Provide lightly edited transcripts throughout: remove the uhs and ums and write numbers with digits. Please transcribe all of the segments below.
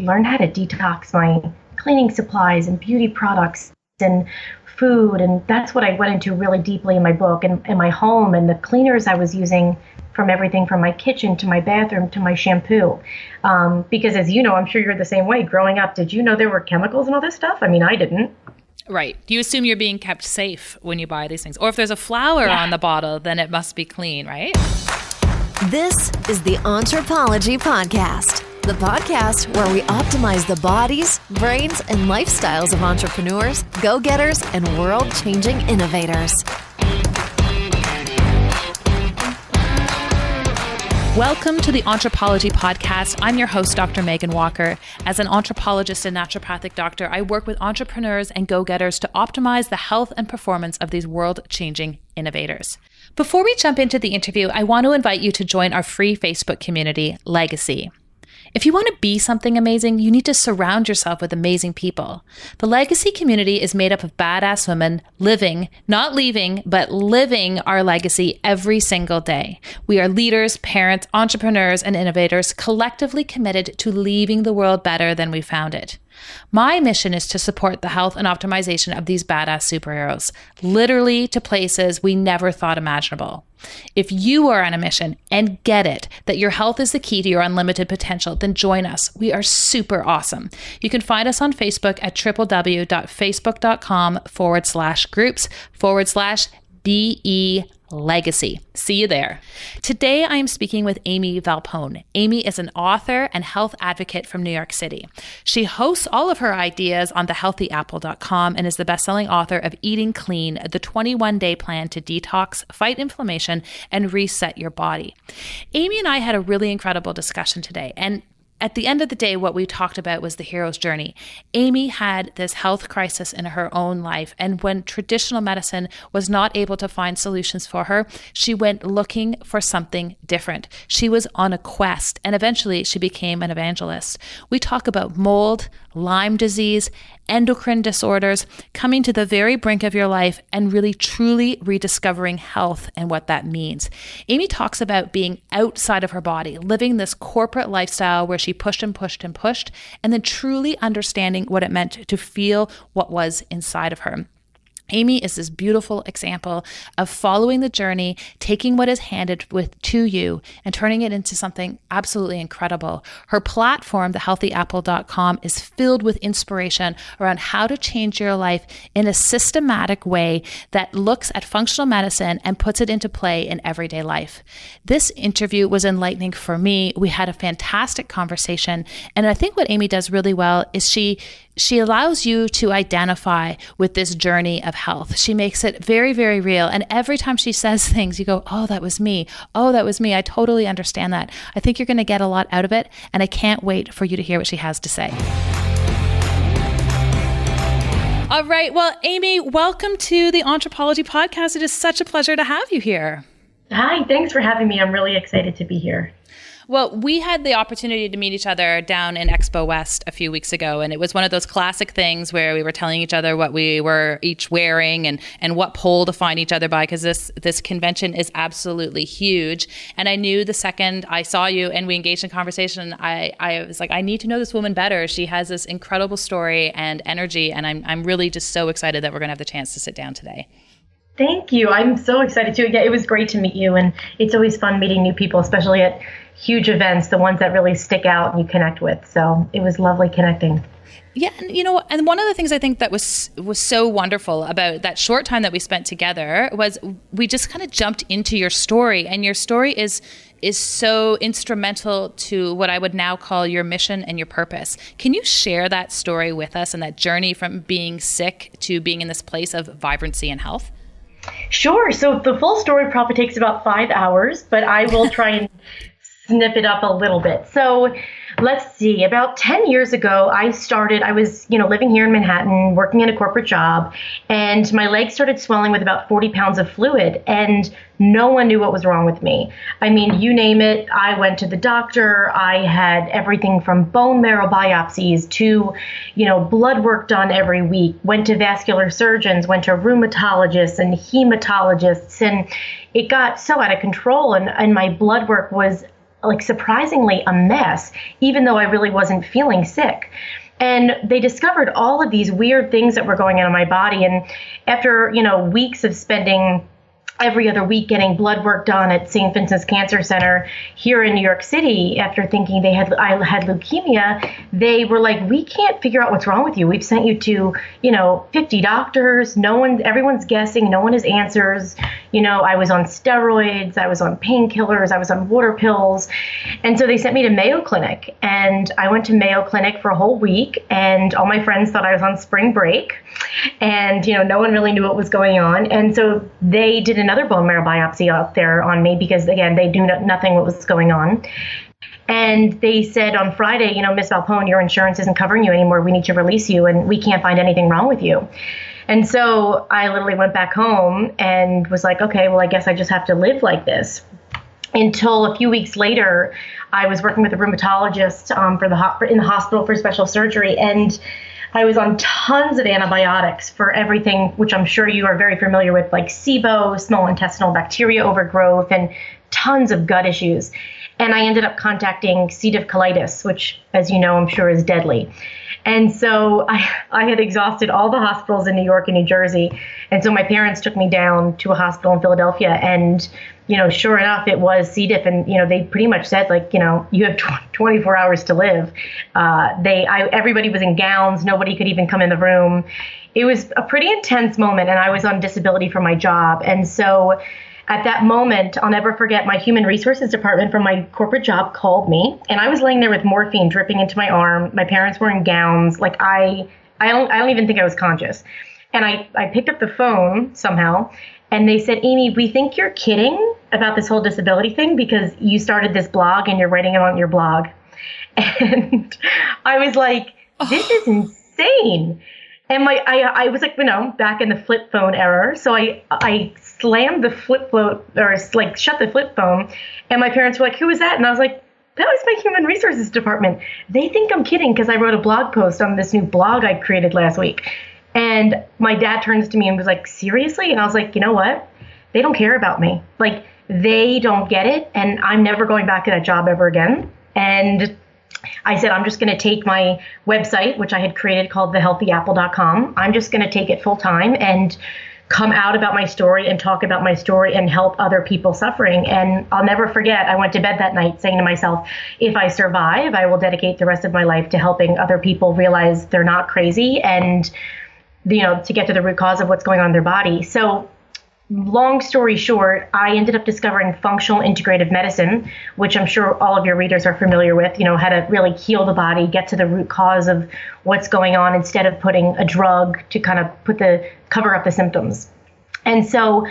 learn how to detox my cleaning supplies and beauty products and food. And that's what I went into really deeply in my book and in my home, and the cleaners I was using from everything from my kitchen to my bathroom to my shampoo. Because as you know, I'm sure you're the same way. Growing up, did you know there were chemicals and all this stuff? I mean, I didn't. Right. You assume you're being kept safe when you buy these things. Or if there's a flower on the bottle, then it must be clean, right? This is the Anthropology Podcast, the podcast where we optimize the bodies, brains, and lifestyles of entrepreneurs, go-getters, and world-changing innovators. Welcome to the Anthropology Podcast. I'm your host, Dr. Megan Walker. As an anthropologist and naturopathic doctor, I work with entrepreneurs and go-getters to optimize the health and performance of these world-changing innovators. Before we jump into the interview, I want to invite you to join our free Facebook community, Legacy. If you want to be something amazing, you need to surround yourself with amazing people. The Legacy community is made up of badass women living, not leaving, but living our legacy every single day. We are leaders, parents, entrepreneurs, and innovators collectively committed to leaving the world better than we found it. My mission is to support the health and optimization of these badass superheroes, literally to places we never thought imaginable. If you are on a mission and get it, that your health is the key to your unlimited potential, then join us. We are super awesome. You can find us on Facebook at www.facebook.com/groups/BE Legacy. See you there. Today, I am speaking with Amie Valpone. Amie is an author and health advocate from New York City. She hosts all of her ideas on thehealthyapple.com and is the best-selling author of Eating Clean, the 21-day plan to detox, fight inflammation, and reset your body. Amie and I had a really incredible discussion today, and at the end of the day, what we talked about was the hero's journey. Amie had this health crisis in her own life, and when traditional medicine was not able to find solutions for her, she went looking for something different. She was on a quest, and eventually she became an evangelist. We talk about mold, Lyme disease, endocrine disorders, coming to the very brink of your life and really truly rediscovering health and what that means. Amie talks about being outside of her body, living this corporate lifestyle where she pushed and pushed and pushed, and then truly understanding what it meant to feel what was inside of her. Amie is this beautiful example of following the journey, taking what is handed to you and turning it into something absolutely incredible. Her platform, thehealthyapple.com, is filled with inspiration around how to change your life in a systematic way that looks at functional medicine and puts it into play in everyday life. This interview was enlightening for me. We had a fantastic conversation. And I think what Amie does really well is she allows you to identify with this journey of health. She makes it very, very real. And every time she says things, you go, oh, that was me. Oh, that was me. I totally understand that. I think you're going to get a lot out of it. And I can't wait for you to hear what she has to say. All right. Well, Amie, welcome to the Anthropology Podcast. It is such a pleasure to have you here. Hi, thanks for having me. I'm really excited to be here. Well, we had the opportunity to meet each other down in Expo West a few weeks ago, and it was one of those classic things where we were telling each other what we were each wearing and what pole to find each other by, because this convention is absolutely huge. And I knew the second I saw you and we engaged in conversation, I was like, I need to know this woman better. She has this incredible story and energy, and I'm really just so excited that we're going to have the chance to sit down today. Thank you. I'm so excited too. Yeah, it was great to meet you, and it's always fun meeting new people, especially at huge events, the ones that really stick out and you connect with. So it was lovely connecting. Yeah, and one of the things I think that was so wonderful about that short time that we spent together was we just kind of jumped into your story, and your story is so instrumental to what I would now call your mission and your purpose. Can you share that story with us and that journey from being sick to being in this place of vibrancy and health? Sure. So the full story probably takes about 5 hours, but I will try and snip it up a little bit. So let's see, about 10 years ago, I was, living here in Manhattan, working in a corporate job, and my legs started swelling with about 40 pounds of fluid, and no one knew what was wrong with me. I mean, you name it, I went to the doctor. I had everything from bone marrow biopsies to, blood work done every week, went to vascular surgeons, went to rheumatologists and hematologists, and it got so out of control, and my blood work was like surprisingly a mess, even though I really wasn't feeling sick. And they discovered all of these weird things that were going on in my body. And after, weeks of spending every other week getting blood work done at St. Vincent's Cancer Center here in New York City, after thinking I had leukemia, they were like, we can't figure out what's wrong with you. We've sent you to, 50 doctors. Everyone's guessing. No one has answers. I was on steroids. I was on painkillers. I was on water pills. And so they sent me to Mayo Clinic, and I went to Mayo Clinic for a whole week, and all my friends thought I was on spring break, and, no one really knew what was going on. And so they did another bone marrow biopsy out there on me because, again, they knew nothing what was going on. And they said on Friday, Miss Valpone, your insurance isn't covering you anymore. We need to release you, and we can't find anything wrong with you. And so I literally went back home and was like, okay, well, I guess I just have to live like this. Until a few weeks later, I was working with a rheumatologist in the hospital for special surgery, and I was on tons of antibiotics for everything, which I'm sure you are very familiar with, like SIBO, small intestinal bacteria overgrowth, and tons of gut issues. And I ended up contacting C. diff colitis, which, as you know, I'm sure is deadly. And so I had exhausted all the hospitals in New York and New Jersey. And so my parents took me down to a hospital in Philadelphia, and sure enough, it was C. diff. And, they pretty much said, like, you have 24 hours to live. Everybody was in gowns. Nobody could even come in the room. It was a pretty intense moment, and I was on disability for my job. And so at that moment, I'll never forget, my human resources department from my corporate job called me, and I was laying there with morphine dripping into my arm. My parents were in gowns. Like I don't even think I was conscious. And I picked up the phone somehow, and they said, Amie, we think you're kidding about this whole disability thing because you started this blog and you're writing it on your blog. And I was like, this is insane. And I was like, back in the flip phone era. So I slammed the flip phone, or like shut the flip phone. And my parents were like, who was that? And I was like, that was my human resources department. They think I'm kidding because I wrote a blog post on this new blog I created last week. And my dad turns to me and was like, seriously? And I was like, you know what? They don't care about me. Like, they don't get it. And I'm never going back to that job ever again. And I said, I'm just going to take my website, which I had created called thehealthyapple.com. I'm just going to take it full time and come out about my story and talk about my story and help other people suffering. And I'll never forget, I went to bed that night saying to myself, if I survive, I will dedicate the rest of my life to helping other people realize they're not crazy and, to get to the root cause of what's going on in their body. So long story short, I ended up discovering functional integrative medicine, which I'm sure all of your readers are familiar with, how to really heal the body, get to the root cause of what's going on instead of putting a drug to kind of cover up the symptoms. And so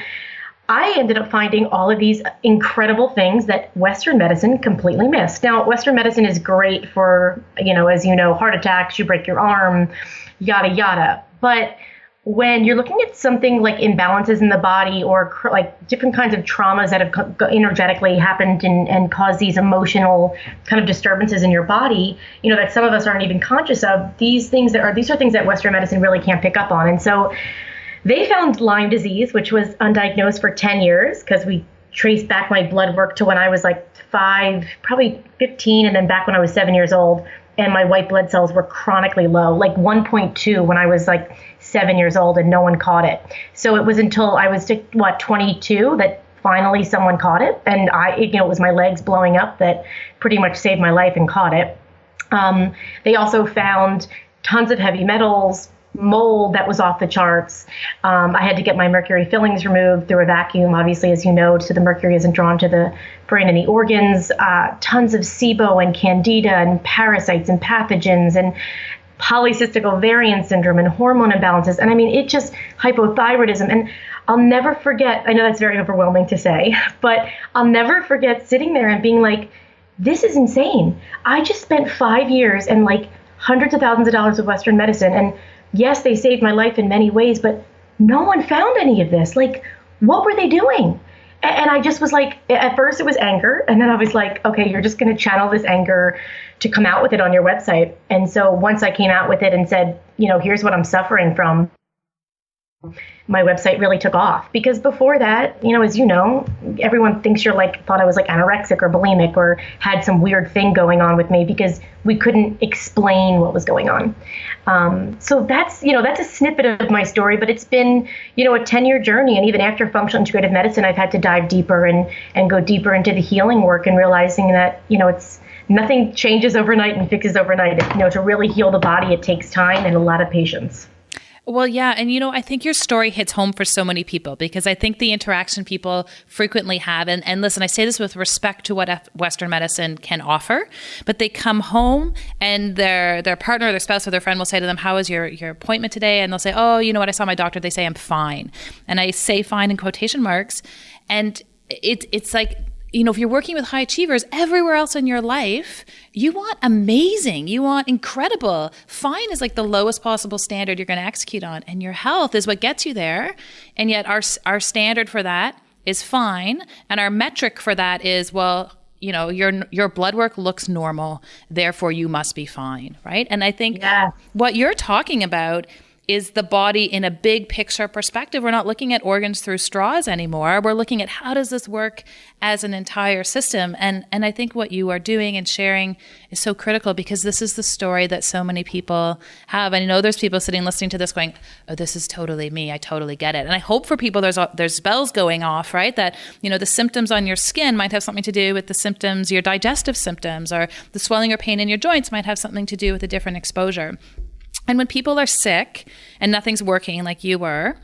I ended up finding all of these incredible things that Western medicine completely missed. Now, Western medicine is great for, as you know, heart attacks, you break your arm, yada, yada. But when you're looking at something like imbalances in the body or like different kinds of traumas that have energetically happened and caused these emotional kind of disturbances in your body, that some of us aren't even conscious of, these are things that Western medicine really can't pick up on. And so they found Lyme disease, which was undiagnosed for 10 years because we traced back my blood work to when I was like 5, probably 15, and then back when I was 7 years old. And my white blood cells were chronically low, like 1.2 when I was like 7 years old, and no one caught it. So it was until I was 22 that finally someone caught it. And it was my legs blowing up that pretty much saved my life and caught it. They also found tons of heavy metals, mold that was off the charts. I had to get my mercury fillings removed through a vacuum, obviously, as you know, so the mercury isn't drawn to the brain and the organs. Tons of SIBO and candida and parasites and pathogens and polycystic ovarian syndrome and hormone imbalances. And I mean, it just hypothyroidism. And I'll never forget, I know that's very overwhelming to say, but I'll never forget sitting there and being like, this is insane. I just spent 5 years and like hundreds of thousands of dollars of Western medicine. And yes, they saved my life in many ways, but no one found any of this. Like, what were they doing? And I just was like, at first it was anger. And then I was like, okay, you're just going to channel this anger to come out with it on your website. And so once I came out with it and said, here's what I'm suffering from, my website really took off. Because before that, as you know, everyone thinks thought I was like anorexic or bulimic or had some weird thing going on with me because we couldn't explain what was going on. So that's a snippet of my story, but it's been, a 10-year journey. And even after functional integrative medicine, I've had to dive deeper and go deeper into the healing work and realizing that, it's nothing changes overnight and fixes overnight. To really heal the body, it takes time and a lot of patience. Well, yeah. And, I think your story hits home for so many people because I think the interaction people frequently have, and listen, I say this with respect to what Western medicine can offer, but they come home and their partner or their spouse or their friend will say to them, how was your appointment today? And they'll say, oh, you know what? I saw my doctor. They say I'm fine. And I say fine in quotation marks. And it's like, if you're working with high achievers everywhere else in your life, you want amazing, you want incredible. Fine is like the lowest possible standard you're going to execute on. And your health is what gets you there. And yet our standard for that is fine. And our metric for that is, well, your blood work looks normal, therefore you must be fine, right? And I think what you're talking about is the body in a big picture perspective. We're not looking at organs through straws anymore. We're looking at how does this work as an entire system. And I think what you are doing and sharing is so critical because this is the story that so many people have. And I know there's people sitting listening to this going, oh, this is totally me. I totally get it. And I hope for people there's bells going off, right? That, the symptoms on your skin might have something to do with the symptoms, your digestive symptoms, or the swelling or pain in your joints might have something to do with a different exposure. And when people are sick and nothing's working like you were,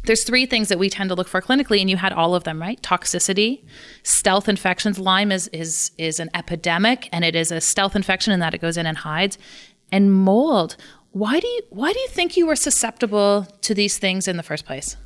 there's three things that we tend to look for clinically, and you had all of them, right? Toxicity, stealth infections. Lyme is an epidemic, and it is a stealth infection in that it goes in and hides. And mold. Why do you think you were susceptible to these things in the first place?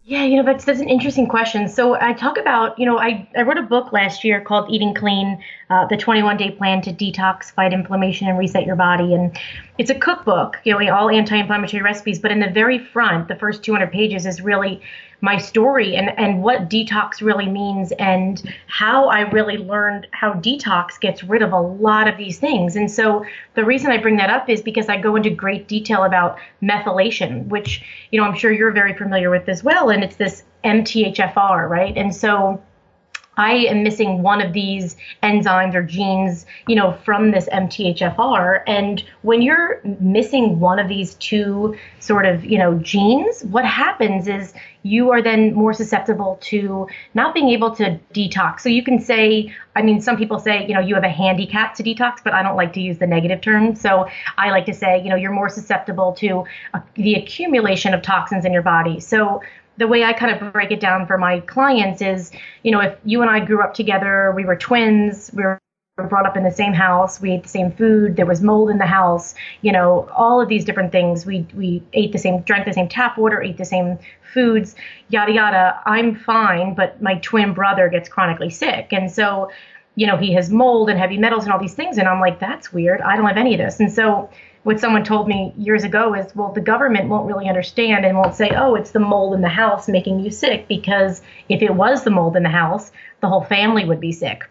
Yeah, that's an interesting question. So I talk about, I wrote a book last year called Eating Clean, the 21-day plan to detox, fight inflammation, and reset your body. And it's a cookbook, all anti-inflammatory recipes. But in the very front, the first 200 pages is really my story and what detox really means and how I really learned how detox gets rid of a lot of these things. And so the reason I bring that up is because I go into great detail about methylation, which, I'm sure you're very familiar with as well. And it's this MTHFR, right? And so I am missing one of these enzymes or genes, from this MTHFR. And when you're missing one of these two sort of, genes, what happens is you are then more susceptible to not being able to detox. So you can say, some people say, you have a handicap to detox, but I don't like to use the negative term. So I like to say, you're more susceptible to the accumulation of toxins in your body. So the way I kind of break it down for my clients is, if you and I grew up together, we were twins, we were brought up in the same house, we ate the same food, there was mold in the house, all of these different things. We ate the same, drank the same tap water, ate the same foods, yada, yada. I'm fine, but my twin brother gets chronically sick. And so, he has mold and heavy metals and all these things. And I'm like, that's weird. I don't have any of this. And so what someone told me years ago is, well, the government won't really understand and won't say, oh, it's the mold in the house making you sick, because if it was the mold in the house, the whole family would be sick.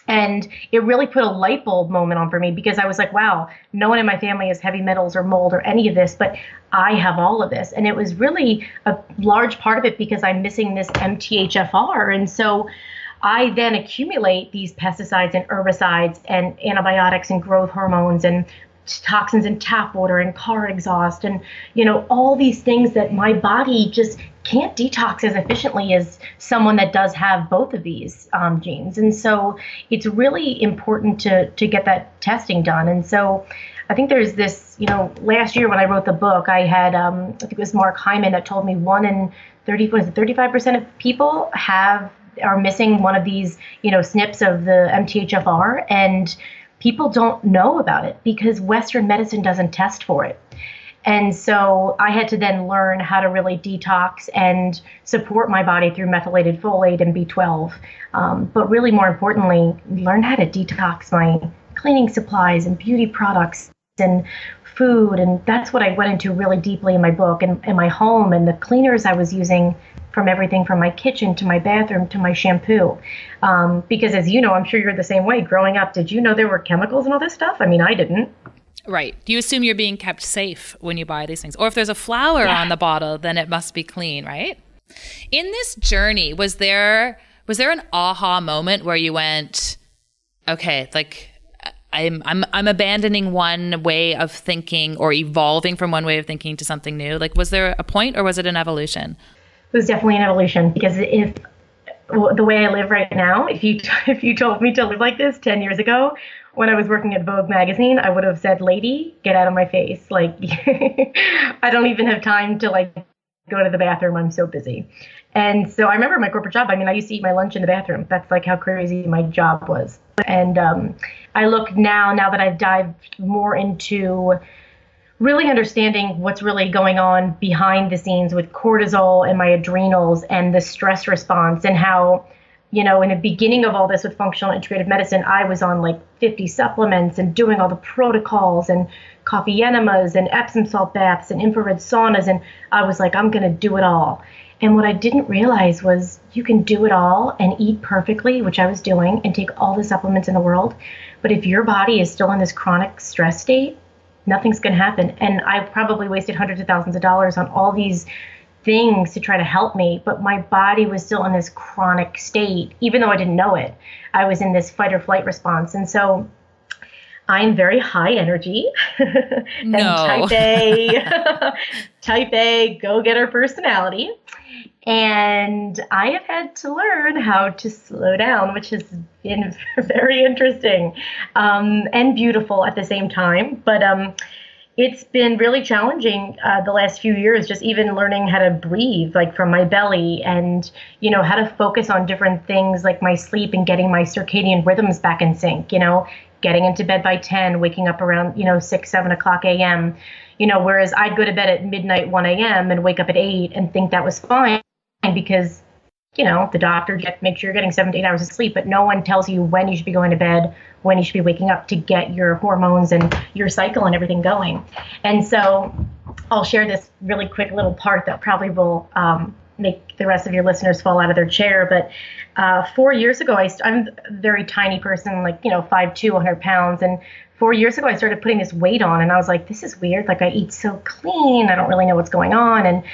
And it really put a light bulb moment on for me, because I was like, wow, no one in my family has heavy metals or mold or any of this, but I have all of this. And it was really a large part of it because I'm missing this MTHFR. And so I then accumulate these pesticides and herbicides and antibiotics and growth hormones and toxins in tap water and car exhaust and, all these things that my body just can't detox as efficiently as someone that does have both of these genes. And so it's really important to get that testing done. And so I think there's this, last year when I wrote the book, I had, I think it was Mark Hyman that told me 1 in 35% of people are missing one of these, SNPs of the MTHFR. And people don't know about it because Western medicine doesn't test for it. And so I had to then learn how to really detox and support my body through methylated folate and B12. But really more importantly, learn how to detox my cleaning supplies and beauty products and food. And that's what I went into really deeply in my book and in my home, and the cleaners I was using from everything from my kitchen to my bathroom to my shampoo. Because as you know, I'm sure you're the same way. Growing up, did you know there were chemicals and all this stuff? I mean, I didn't. Right. You assume you're being kept safe when you buy these things. Or if there's a flower on the bottle, then it must be clean, right? In this journey, was there an aha moment where you went, okay, like I'm abandoning one way of thinking or evolving from one way of thinking to something new? Like, was there a point, or was it an evolution? It was definitely an evolution, because if the way I live right now, if you told me to live like this 10 years ago, when I was working at Vogue magazine, I would have said, lady, get out of my face. Like, I don't even have time to like go to the bathroom. I'm so busy. And so I remember my corporate job. I mean, I used to eat my lunch in the bathroom. That's like how crazy my job was. And I look now that I've dived more into really understanding what's really going on behind the scenes with cortisol and my adrenals and the stress response, and how, in the beginning of all this with functional integrative medicine, I was on like 50 supplements and doing all the protocols and coffee enemas and Epsom salt baths and infrared saunas. And I was like, I'm going to do it all. And what I didn't realize was you can do it all and eat perfectly, which I was doing, and take all the supplements in the world. But if your body is still in this chronic stress state, nothing's going to happen. And I probably wasted hundreds of thousands of dollars on all these things to try to help me, but my body was still in this chronic state. Even though I didn't know it, I was in this fight or flight response. And so I'm very high energy and type A go-getter personality. And I have had to learn how to slow down, which has been very interesting and beautiful at the same time. But it's been really challenging the last few years, just even learning how to breathe, like from my belly, and, how to focus on different things like my sleep and getting my circadian rhythms back in sync, getting into bed by 10, waking up around, 6, 7 o'clock a.m., whereas I'd go to bed at midnight, 1 a.m. and wake up at 8 and think that was fine because, the doctor makes sure you're getting 7 to 8 hours of sleep, but no one tells you when you should be going to bed, when you should be waking up to get your hormones and your cycle and everything going. And so I'll share this really quick little part that probably will make the rest of your listeners fall out of their chair. But 4 years ago, I'm a very tiny person, like, 5'2", 100 pounds. And 4 years ago, I started putting this weight on, and I was like, this is weird. Like, I eat so clean. I don't really know what's going on. And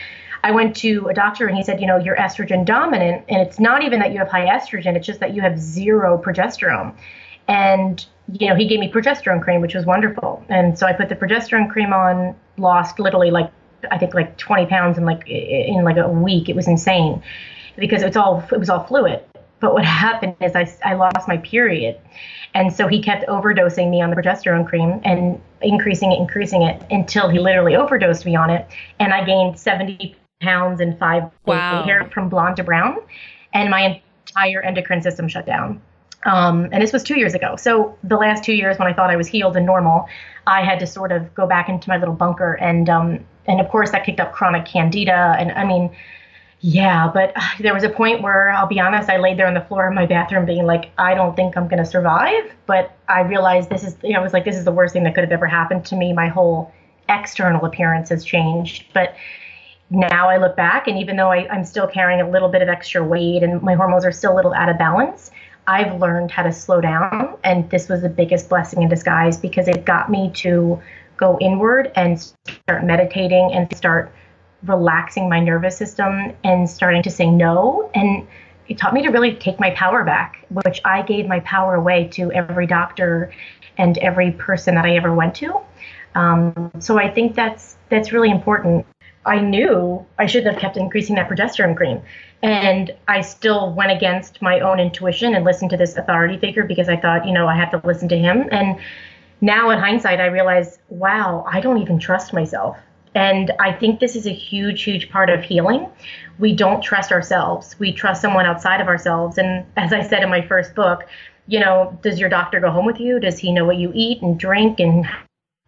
I went to a doctor, and he said, you're estrogen dominant. And it's not even that you have high estrogen. It's just that you have zero progesterone. And, he gave me progesterone cream, which was wonderful. And so I put the progesterone cream on, lost literally I think 20 pounds in a week. It was insane because it was all fluid. But what happened is I lost my period. And so he kept overdosing me on the progesterone cream and increasing it until he literally overdosed me on it. And I gained 70 pounds in 5 days. Wow. Hair from blonde to brown, and my entire endocrine system shut down. And this was 2 years ago. So the last 2 years, when I thought I was healed and normal, I had to sort of go back into my little bunker. And of course that kicked up chronic candida. And I mean, yeah, but there was a point where, I'll be honest, I laid there on the floor of my bathroom being like, I don't think I'm going to survive. But I realized this is the worst thing that could have ever happened to me. My whole external appearance has changed. But now I look back, and even though I'm still carrying a little bit of extra weight and my hormones are still a little out of balance, I've learned how to slow down. And this was the biggest blessing in disguise, because it got me to go inward and start meditating and start relaxing my nervous system and starting to say no. And it taught me to really take my power back, which I gave my power away to every doctor and every person that I ever went to. So I think that's really important. I knew I shouldn't have kept increasing that progesterone cream. And I still went against my own intuition and listened to this authority figure because I thought, I have to listen to him. And now in hindsight, I realize, wow, I don't even trust myself. And I think this is a huge, huge part of healing. We don't trust ourselves. We trust someone outside of ourselves. And as I said in my first book, does your doctor go home with you? Does he know what you eat and drink and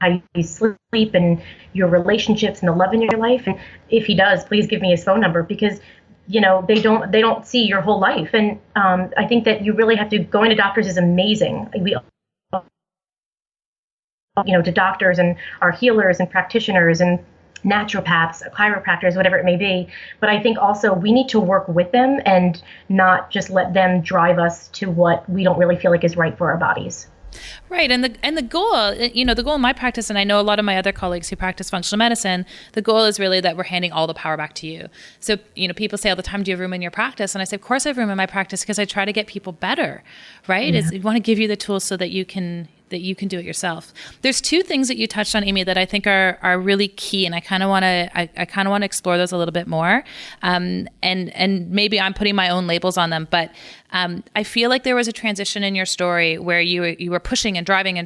how you sleep and your relationships and the love in your life? And if he does, please give me his phone number, because they don't see your whole life. And I think that you really have to, going to doctors is amazing. We to doctors and our healers and practitioners and naturopaths, chiropractors, whatever it may be. But I think also we need to work with them and not just let them drive us to what we don't really feel like is right for our bodies. Right. And the goal, the goal in my practice, and I know a lot of my other colleagues who practice functional medicine, the goal is really that we're handing all the power back to you. So, people say all the time, do you have room in your practice? And I say, of course I have room in my practice, because I try to get people better, right? We want to give you the tools so that you can do it yourself. There's two things that you touched on, Amie, that I think are really key, and I kind of want to explore those a little bit more. And maybe I'm putting my own labels on them, but I feel like there was a transition in your story where you were pushing and driving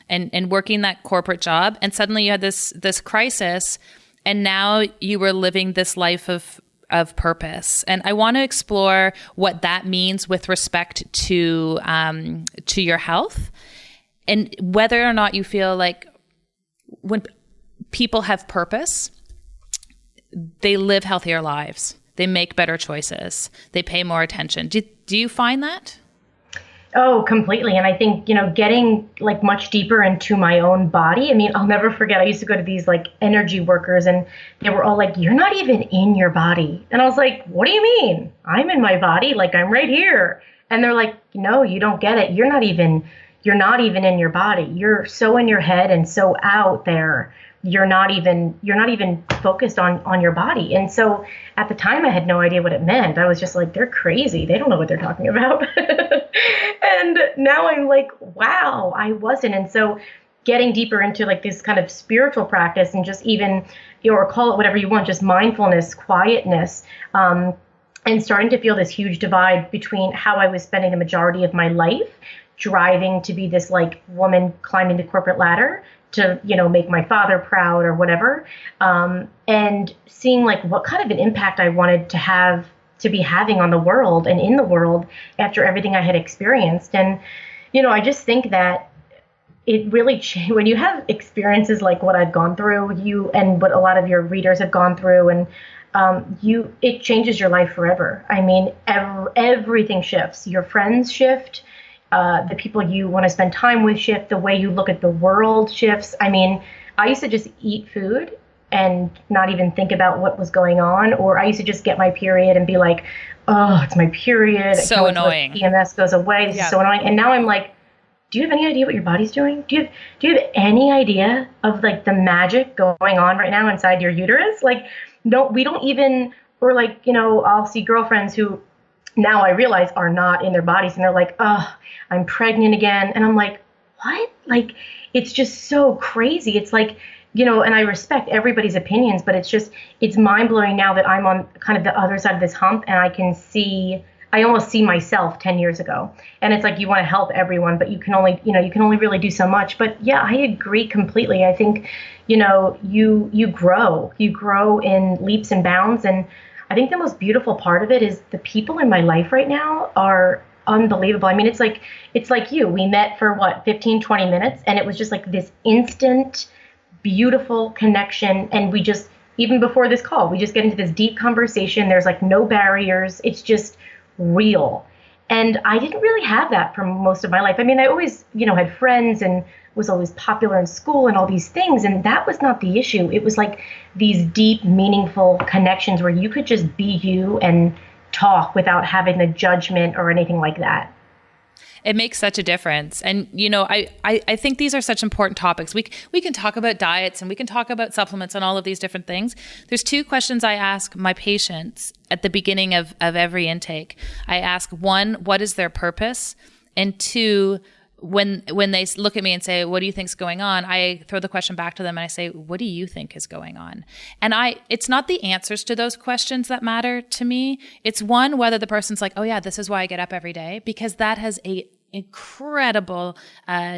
and working that corporate job, and suddenly you had this crisis, and now you were living this life of purpose. And I want to explore what that means with respect to your health, and whether or not you feel like when people have purpose, they live healthier lives, they make better choices, they pay more attention. Do you find that? Oh, completely. And I think, getting like much deeper into my own body. I mean, I'll never forget, I used to go to these like energy workers, and they were all like, you're not even in your body. And I was like, what do you mean? I'm in my body. Like, I'm right here. And they're like, no, you don't get it. You're not even in your body. You're so in your head and so out there. You're not even focused on your body. And so at the time I had no idea what it meant. I was just like, they're crazy. They don't know what they're talking about. And now I'm like, wow, I wasn't. And so getting deeper into like this kind of spiritual practice, and just even, or call it whatever you want, just mindfulness, quietness, and starting to feel this huge divide between how I was spending the majority of my life driving to be this like woman climbing the corporate ladder to, make my father proud or whatever. And seeing like what kind of an impact I wanted to be having on the world and in the world after everything I had experienced. And, I just think that it really when you have experiences like what I've gone through, and what a lot of your readers have gone through, and it changes your life forever. I mean, everything shifts. Your friends shift. The people you want to spend time with shift. The way you look at the world shifts. I mean, I used to just eat food and not even think about what was going on. Or I used to just get my period and be like, oh, it's my period. So annoying. PMS goes away. This is so annoying. And now I'm like, do you have any idea what your body's doing? Do you have any idea of like the magic going on right now inside your uterus? Like, no, we don't even, or like, I'll see girlfriends who now I realize are not in their bodies, and they're like, oh, I'm pregnant again. And I'm like, what? Like, it's just so crazy. It's like, and I respect everybody's opinions, but it's mind blowing now that I'm on kind of the other side of this hump, and I almost see myself 10 years ago. And it's like, you want to help everyone, but you can only really do so much. But yeah, I agree completely. I think, you grow in leaps and bounds. And I think the most beautiful part of it is the people in my life right now are unbelievable. I mean, it's like you. We met for 15, 20 minutes, and it was just like this instant, beautiful connection. And we just, even before this call, we just get into this deep conversation. There's like no barriers. It's just real. And I didn't really have that for most of my life. I mean, I always, had friends and was always popular in school and all these things. And that was not the issue. It was like these deep, meaningful connections where you could just be you and talk without having the judgment or anything like that. It makes such a difference. And, I think these are such important topics. We can talk about diets, and we can talk about supplements and all of these different things. There's two questions I ask my patients at the beginning of every intake. I ask, one, what is their purpose? And two, when they look at me and say, what do you think's going on? I throw the question back to them and I say, what do you think is going on? And it's not the answers to those questions that matter to me. It's one, whether the person's like, oh yeah, this is why I get up every day, because that has a incredible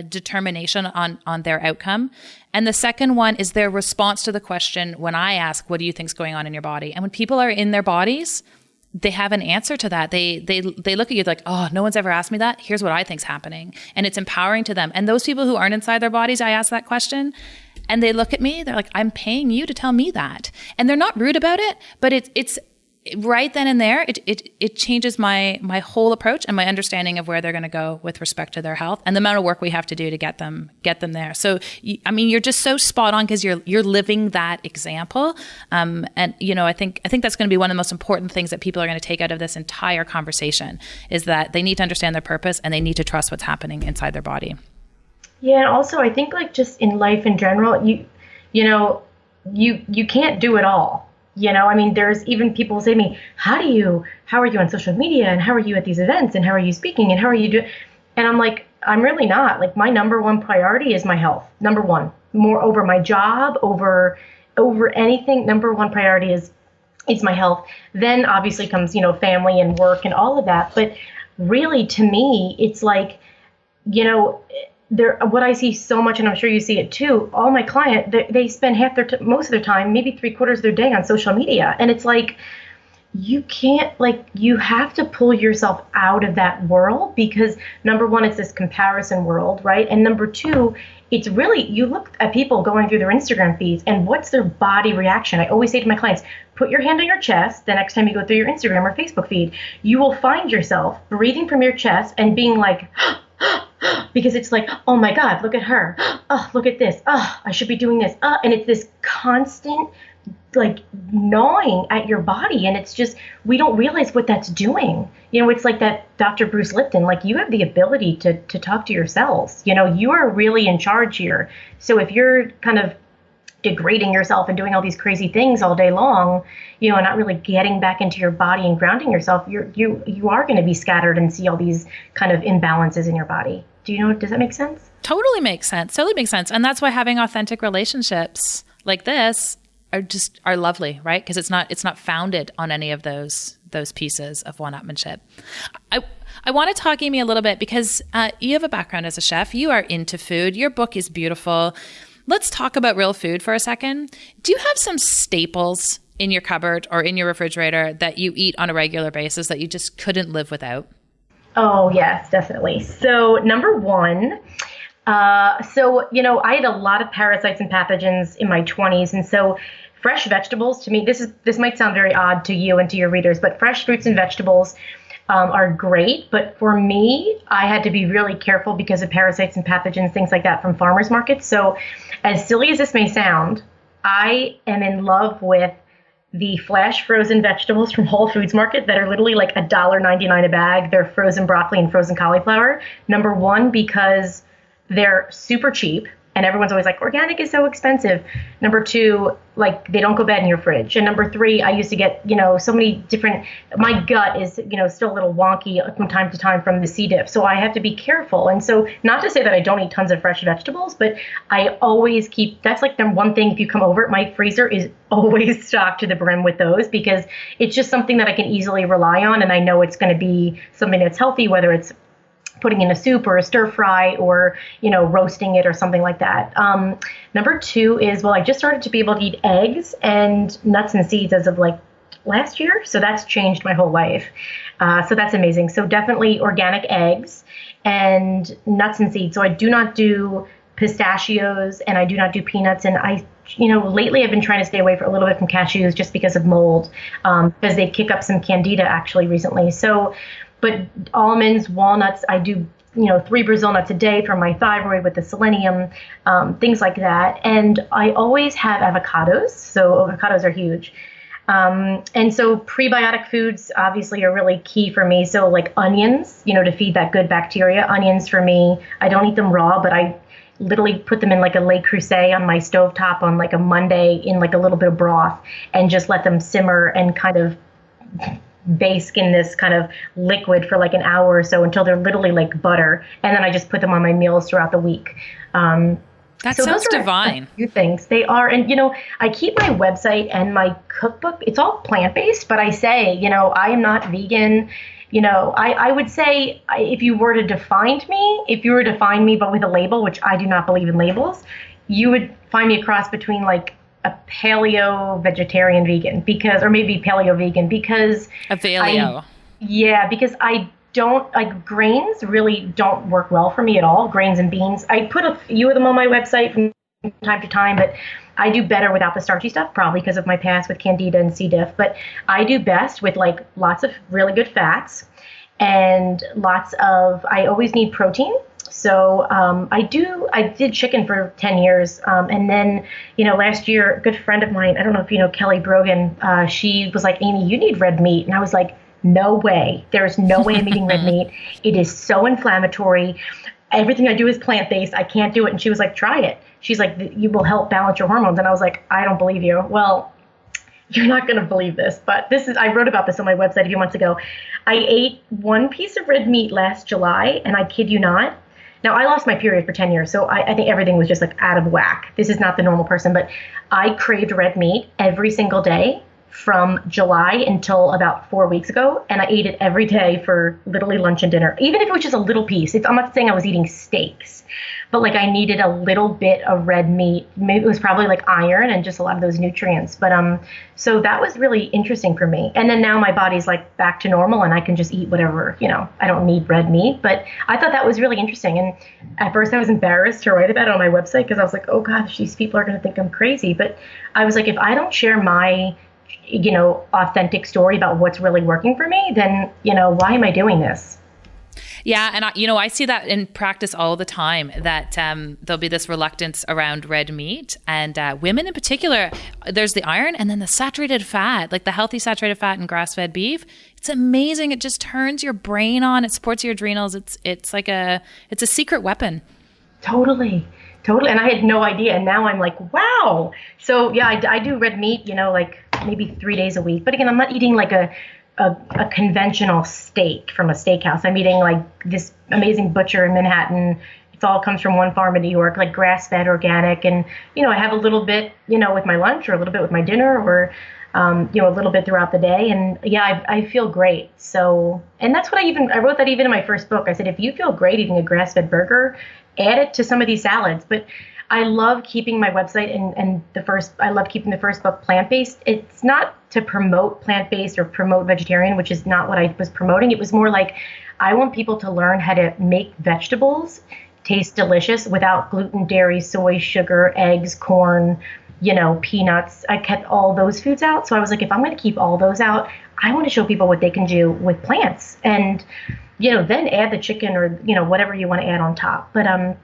determination on their outcome. And the second one is their response to the question when I ask, what do you think's going on in your body? And when people are in their bodies, they have an answer to that. They look at you like, oh, no one's ever asked me that. Here's what I think's happening. And it's empowering to them. And those people who aren't inside their bodies, I ask that question and they look at me, they're like, I'm paying you to tell me that. And they're not rude about it, but it's right then and there, it changes my whole approach and my understanding of where they're going to go with respect to their health and the amount of work we have to do to get them there. So, I mean, you're just so spot on because you're living that example. And, I think that's going to be one of the most important things that people are going to take out of this entire conversation is that they need to understand their purpose and they need to trust what's happening inside their body. Yeah. And also I think like just in life in general, you can't do it all. I mean, there's even people say to me, how are you on social media and how are you at these events and how are you speaking and how are you doing? And I'm like, I'm really not. Like my number one priority is my health. Number one, more over my job, over anything. Number one priority is my health. Then obviously comes, family and work and all of that. But really to me, it's like, what I see so much, and I'm sure you see it too, all my clients, they spend most of their time, maybe 3/4 of their day on social media. And it's like, you can't, you have to pull yourself out of that world because number one, it's this comparison world, right? And number two, it's really, you look at people going through their Instagram feeds and what's their body reaction. I always say to my clients, put your hand on your chest the next time you go through your Instagram or Facebook feed. You will find yourself breathing from your chest and being like, because it's like, oh my God, look at her. Oh, look at this. Oh, I should be doing this. And it's this constant gnawing at your body. And it's just, we don't realize what that's doing. It's like that Dr. Bruce Lipton, you have the ability to talk to your cells. You are really in charge here. So if you're kind of degrading yourself and doing all these crazy things all day long, and not really getting back into your body and grounding yourself, you are going to be scattered and see all these kind of imbalances in your body. Does that make sense? Totally makes sense. And that's why having authentic relationships like this are lovely, right? Because it's not founded on any of those pieces of one-upmanship. I want to talk, Amie, a little bit because you have a background as a chef. You are into food. Your book is beautiful. Let's talk about real food for a second. Do you have some staples in your cupboard or in your refrigerator that you eat on a regular basis that you just couldn't live without? Oh, yes, definitely. So number one, I had a lot of parasites and pathogens in my 20s. And so fresh vegetables, to me, this might sound very odd to you and to your readers, but fresh fruits and vegetables are great. But for me, I had to be really careful because of parasites and pathogens, things like that from farmers markets. So as silly as this may sound, I am in love with the flash frozen vegetables from Whole Foods Market that are literally like $1.99 a bag. They're frozen broccoli and frozen cauliflower. Number one, because they're super cheap. And everyone's always like, organic is so expensive. Number two, they don't go bad in your fridge. And number three, I used to get, so many different, my gut is, still a little wonky from time to time from the C. diff. So I have to be careful. And so not to say that I don't eat tons of fresh vegetables, but I always that's the one thing, if you come over, my freezer is always stocked to the brim with those because it's just something that I can easily rely on. And I know it's going to be something that's healthy, whether it's putting in a soup or a stir fry or, roasting it or something like that. Number two is, I just started to be able to eat eggs and nuts and seeds as of last year. So that's changed my whole life. So that's amazing. So definitely organic eggs and nuts and seeds. So I do not do pistachios and I do not do peanuts. And lately I've been trying to stay away for a little bit from cashews just because of mold, because they kick up some candida actually recently. So, but almonds, walnuts, I do, 3 Brazil nuts a day for my thyroid with the selenium, things like that. And I always have avocados. So avocados are huge. And so prebiotic foods obviously are really key for me. So onions, to feed that good bacteria. Onions for me, I don't eat them raw, but I literally put them in a Le Creuset on my stovetop on a Monday in a little bit of broth and just let them simmer and kind of bask in this kind of liquid for an hour or so until they're literally like butter. And then I just put them on my meals throughout the week. That sounds divine. A few things. They are. And, I keep my website and my cookbook. It's all plant-based, but I say, I am not vegan. I would say if you were to define me, but with a label, which I do not believe in labels, you would find me a cross between a paleo vegetarian vegan or maybe paleo vegan because a paleo. Because I don't grains really don't work well for me at all. Grains and beans. I put a few of them on my website from time to time, but I do better without the starchy stuff, probably because of my past with Candida and C. diff. But I do best with like lots of really good fats and I always need protein. So I did chicken for 10 years. And then, last year, a good friend of mine, I don't know if you know Kelly Brogan, she was like, Amie, you need red meat. And I was like, no way. There's no way I'm eating red meat. It is so inflammatory. Everything I do is plant-based. I can't do it. And she was like, try it. She's like, you will help balance your hormones. And I was like, I don't believe you. Well, you're not going to believe this, but I wrote about this on my website a few months ago. I ate one piece of red meat last July, and I kid you not. Now, I lost my period for 10 years, so I think everything was just like out of whack. This is not the normal person, but I craved red meat every single day from July until about 4 weeks ago, and I ate it every day for literally lunch and dinner, even if it was just a little piece. I'm not saying I was eating steaks, but like I needed a little bit of red meat. Maybe it was probably like iron and just a lot of those nutrients. But so that was really interesting for me. And then now my body's like back to normal and I can just eat whatever, I don't need red meat. But I thought that was really interesting. And at first I was embarrassed to write about it on my website because I was like, oh gosh, these people are going to think I'm crazy. But I was like, if I don't share my authentic story about what's really working for me, then, why am I doing this? Yeah. And I see that in practice all the time, that there'll be this reluctance around red meat, and women in particular, there's the iron and then the saturated fat, like the healthy saturated fat in grass-fed beef. It's amazing. It just turns your brain on. It supports your adrenals. It's a secret weapon. Totally. And I had no idea. And now I'm like, wow. So yeah, I do red meat, like maybe 3 days a week. But again, I'm not eating like a conventional steak from a steakhouse. I'm eating like this amazing butcher in Manhattan. It all comes from one farm in New York, like grass-fed, organic. And, I have a little bit, with my lunch or a little bit with my dinner or, a little bit throughout the day. And yeah, I feel great. So, and that's what I wrote that even in my first book. I said, if you feel great eating a grass-fed burger, add it to some of these salads. But I love keeping my website I love keeping the first book plant-based. It's not to promote plant-based or promote vegetarian, which is not what I was promoting. It was more like, I want people to learn how to make vegetables taste delicious without gluten, dairy, soy, sugar, eggs, corn, peanuts. I kept all those foods out. So I was like, if I'm going to keep all those out, I want to show people what they can do with plants and, then add the chicken or, whatever you want to add on top. But,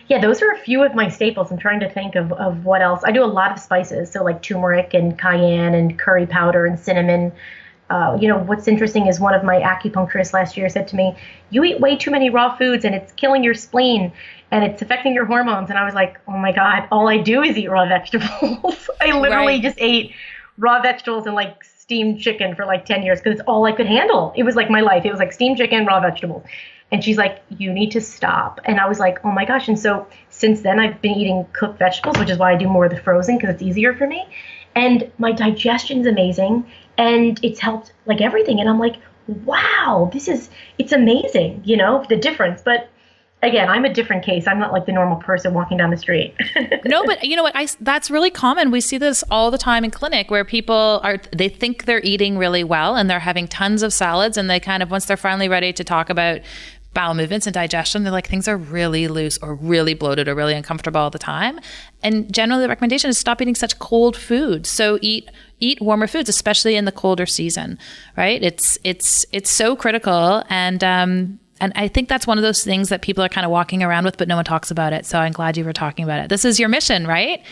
yeah, those are a few of my staples. I'm trying to think of what else. I do a lot of spices, so like turmeric and cayenne and curry powder and cinnamon. What's interesting is one of my acupuncturists last year said to me, you eat way too many raw foods and it's killing your spleen and it's affecting your hormones. And I was like, oh my God, all I do is eat raw vegetables. I literally just ate raw vegetables and like steamed chicken for like 10 years because it's all I could handle. It was like my life. It was like steamed chicken, raw vegetables. And she's like, you need to stop. And I was like, oh my gosh. And so since then I've been eating cooked vegetables, which is why I do more of the frozen because it's easier for me. And my digestion's amazing and it's helped like everything. And I'm like, wow, it's amazing, the difference. But again, I'm a different case. I'm not like the normal person walking down the street. No, but you know what? That's really common. We see this all the time in clinic where people they think they're eating really well and they're having tons of salads, and they kind of, once they're finally ready to talk about bowel movements and digestion, they're like, things are really loose or really bloated or really uncomfortable all the time. And generally the recommendation is stop eating such cold food. So eat warmer foods, especially in the colder season, right? It's so critical. And I think that's one of those things that people are kind of walking around with, but no one talks about it. So I'm glad you were talking about it. This is your mission, right?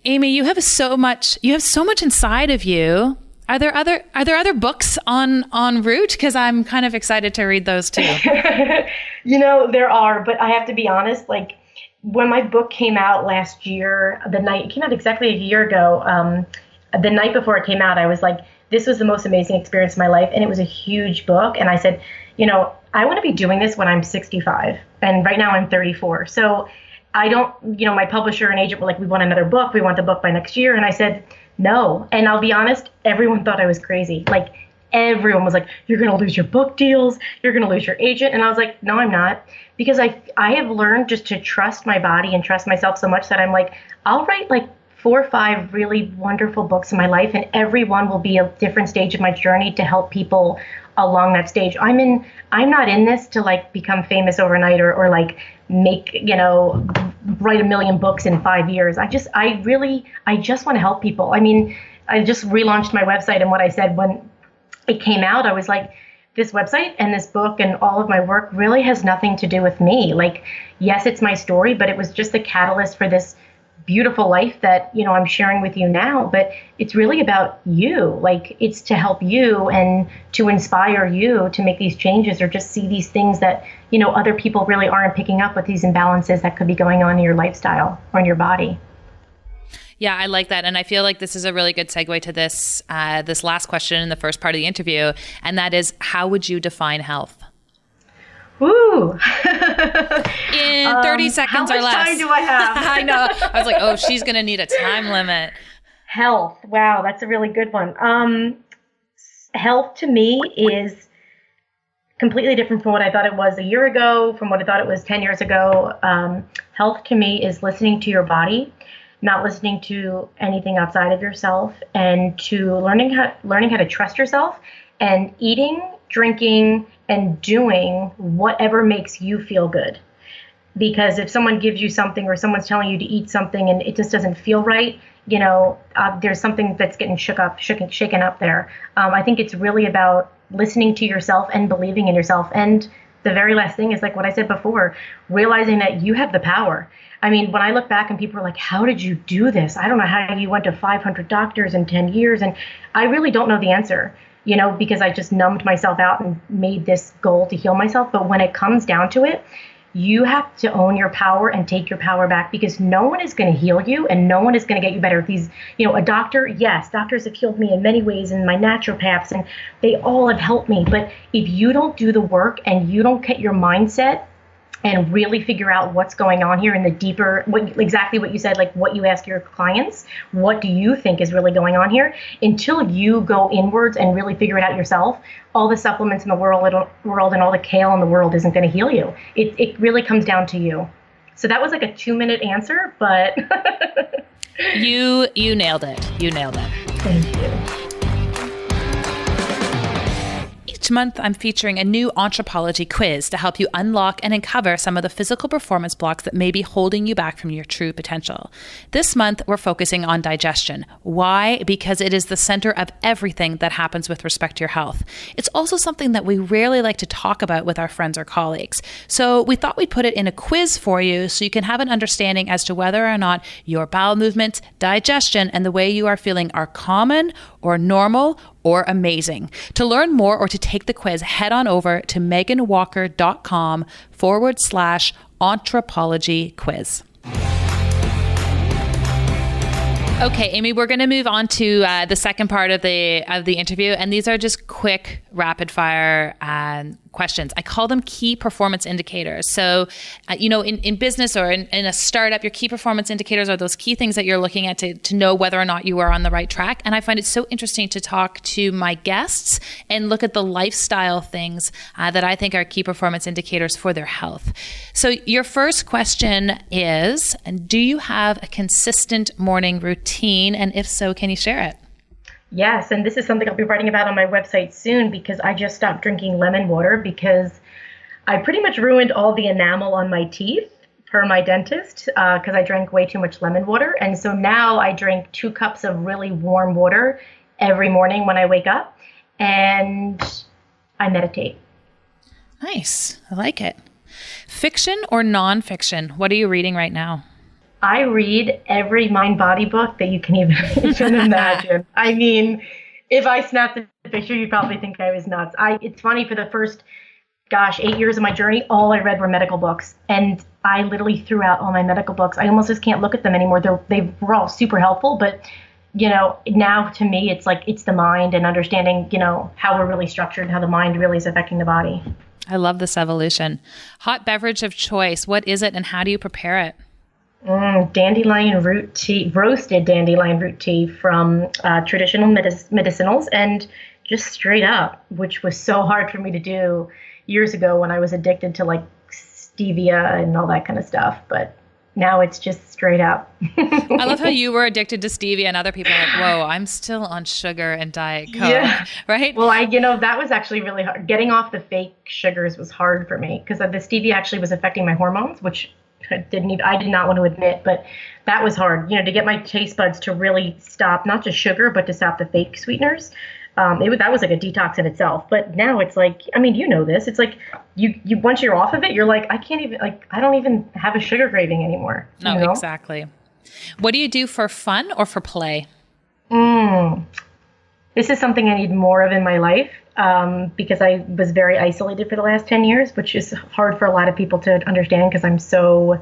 Amie, you have so much inside of you. Are there other books on root? Because I'm kind of excited to read those too. There are, but I have to be honest, like when my book came out last year, it came out exactly a year ago. The night before it came out, I was like, this was the most amazing experience of my life. And it was a huge book. And I said, I want to be doing this when I'm 65. And right now I'm 34. So I don't, my publisher and agent were like, we want another book. We want the book by next year. And I said, no. And I'll be honest, everyone thought I was crazy. Like everyone was like, you're going to lose your book deals. You're going to lose your agent. And I was like, no, I'm not. Because I have learned just to trust my body and trust myself so much that I'm like, I'll write like 4 or 5 really wonderful books in my life, and every one will be a different stage of my journey to help people along that stage. I'm not in this to like become famous overnight or like make, write a million books in 5 years. I just want to help people. I mean, I just relaunched my website, and what I said when it came out, I was like, this website and this book and all of my work really has nothing to do with me. Like, yes, it's my story, but it was just a catalyst for this beautiful life that, I'm sharing with you now. But it's really about you. Like, it's to help you and to inspire you to make these changes or just see these things that, other people really aren't picking up with, these imbalances that could be going on in your lifestyle or in your body. Yeah, I like that. And I feel like this is a really good segue to this last question in the first part of the interview. And that is, how would you define health? Ooh. In 30 seconds or less. How much time do I have? I know. I was like, oh, she's going to need a time limit. Health. Wow, that's a really good one. Health to me is completely different from what I thought it was a year ago, from what I thought it was 10 years ago. Health to me is listening to your body, not listening to anything outside of yourself, and to learning how to trust yourself, and eating, drinking, and doing whatever makes you feel good. Because if someone gives you something or someone's telling you to eat something and it just doesn't feel right, there's something that's getting shaken up there. I think it's really about listening to yourself and believing in yourself. And the very last thing is like what I said before, realizing that you have the power. I mean, when I look back and people are like, how did you do this? I don't know how you went to 500 doctors in 10 years. And I really don't know the answer, because I just numbed myself out and made this goal to heal myself. But when it comes down to it, you have to own your power and take your power back, because no one is going to heal you and no one is going to get you better. These, a doctor, yes, doctors have healed me in many ways, and my naturopaths, and they all have helped me. But if you don't do the work and you don't get your mindset and really figure out what's going on here in the deeper, exactly what you said, like what you ask your clients, what do you think is really going on here? Until you go inwards and really figure it out yourself, all the supplements in the world and all the kale in the world isn't going to heal you. It really comes down to you. So that was like a 2-minute answer, but you nailed it. You nailed it. Thank you. Each month, I'm featuring a new anthropology quiz to help you unlock and uncover some of the physical performance blocks that may be holding you back from your true potential. This month, we're focusing on digestion. Why? Because it is the center of everything that happens with respect to your health. It's also something that we rarely like to talk about with our friends or colleagues. So we thought we'd put it in a quiz for you so you can have an understanding as to whether or not your bowel movements, digestion, and the way you are feeling are common or normal or amazing. To learn more or to take the quiz, head on over to meganwalker.com/anthropology quiz. Okay, Amie, we're going to move on to the second part of the interview, and these are just quick, rapid fire questions. I call them key performance indicators. So, in business or in a startup, your key performance indicators are those key things that you're looking at to know whether or not you are on the right track. And I find it so interesting to talk to my guests and look at the lifestyle things that I think are key performance indicators for their health. So your first question is, do you have a consistent morning routine? And if so, can you share it? Yes, and this is something I'll be writing about on my website soon, because I just stopped drinking lemon water because I pretty much ruined all the enamel on my teeth per my dentist because I drank way too much lemon water. And so now I drink 2 cups of really warm water every morning when I wake up, and I meditate. Nice. I like it. Fiction or nonfiction? What are you reading right now? I read every mind-body book that you can even imagine. I mean, if I snapped the picture, you'd probably think I was nuts. It's funny, for the first, 8 years of my journey, all I read were medical books. And I literally threw out all my medical books. I almost just can't look at them anymore. They were all super helpful, but, now to me, it's like, it's the mind and understanding, how we're really structured, how the mind really is affecting the body. I love this evolution. Hot beverage of choice. What is it and how do you prepare it? Dandelion root tea, roasted dandelion root tea from traditional medicinals, and just straight up, which was so hard for me to do years ago when I was addicted to like stevia and all that kind of stuff. But Now it's just straight up. I love how you were addicted to stevia and other people are like, whoa, I'm still on sugar and Diet Coke, right? Well, that was actually really hard. Getting off the fake sugars was hard for me because the stevia actually was affecting my hormones, which I did not want to admit, but that was hard, to get my taste buds to really stop, not just sugar, but to stop the fake sweeteners. That was like a detox in itself. But now it's like, this, it's like you once you're off of it, you're like, I don't even have a sugar craving anymore. No, exactly. What do you do for fun or for play? This is something I need more of in my life because I was very isolated for the last 10 years, which is hard for a lot of people to understand because I'm so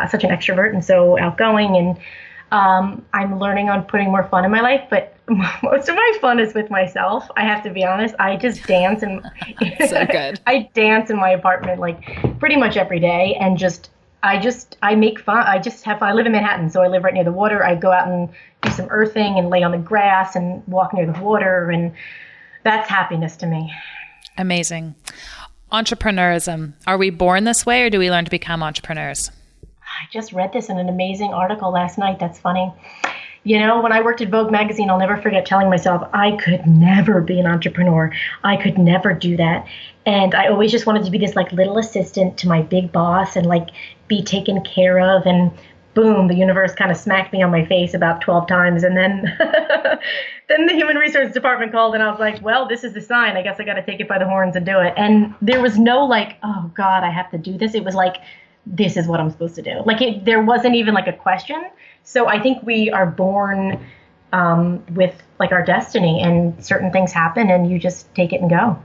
such an extrovert and so outgoing. And I'm learning on putting more fun in my life, but most of my fun is with myself. I have to be honest. I just dance so good. I dance in my apartment like pretty much every day and I make fun. I just have fun. I live in Manhattan, so I live right near the water. I go out and do some earthing and lay on the grass and walk near the water, and that's happiness to me. Amazing. Entrepreneurism. Are we born this way or do we learn to become entrepreneurs? I just read this in an amazing article last night. That's funny. When I worked at Vogue magazine, I'll never forget telling myself I could never be an entrepreneur. I could never do that. And I always just wanted to be this like little assistant to my big boss and like be taken care of. And boom, the universe kind of smacked me on my face about 12 times. And then then the human resources department called and I was like, well, this is the sign. I guess I got to take it by the horns and do it. And there was no like, oh God, I have to do this. It was like, this is what I'm supposed to do. Like there wasn't even like a question. So I think we are born with like our destiny and certain things happen and you just take it and go.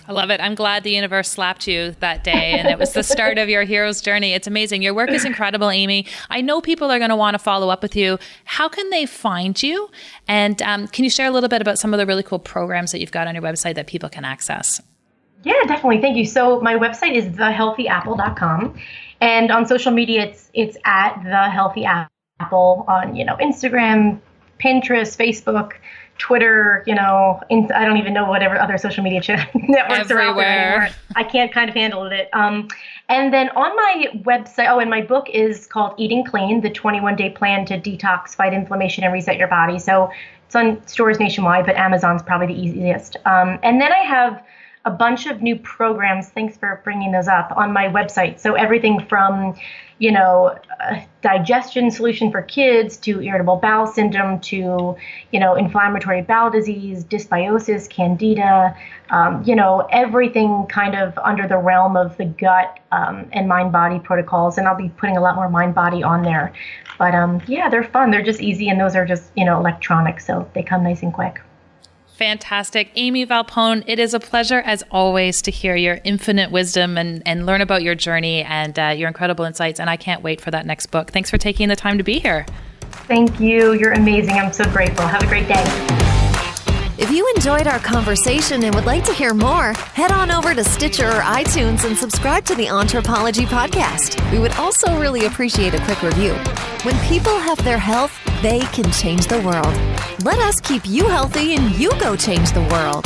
I love it. I'm glad the universe slapped you that day and it was the start of your hero's journey. It's amazing. Your work is incredible, Amie. I know people are going to want to follow up with you. How can they find you? And can you share a little bit about some of the really cool programs that you've got on your website that people can access? Yeah, definitely. Thank you. So my website is thehealthyapple.com. And on social media, it's at thehealthyapple on, Instagram, Pinterest, Facebook, Twitter, I don't even know whatever other social media networks are out there anymore. I can't kind of handle it. And then on my website, and my book is called Eating Clean, the 21-day plan to detox, fight inflammation, and reset your body. So it's on stores nationwide, but Amazon's probably the easiest. And then I have a bunch of new programs. Thanks for bringing those up on my website. So everything from, digestion solution for kids to irritable bowel syndrome to, inflammatory bowel disease, dysbiosis, candida, everything kind of under the realm of the gut and mind-body protocols. And I'll be putting a lot more mind-body on there. But they're fun. They're just easy. And those are just, electronic. So they come nice and quick. Fantastic. Amie Valpone, it is a pleasure as always to hear your infinite wisdom and learn about your journey and your incredible insights. And I can't wait for that next book. Thanks for taking the time to be here. Thank you. You're amazing. I'm so grateful. Have a great day. If you enjoyed our conversation and would like to hear more, head on over to Stitcher or iTunes and subscribe to the Anthropology Podcast. We would also really appreciate a quick review. When people have their health, they can change the world. Let us keep you healthy and you go change the world.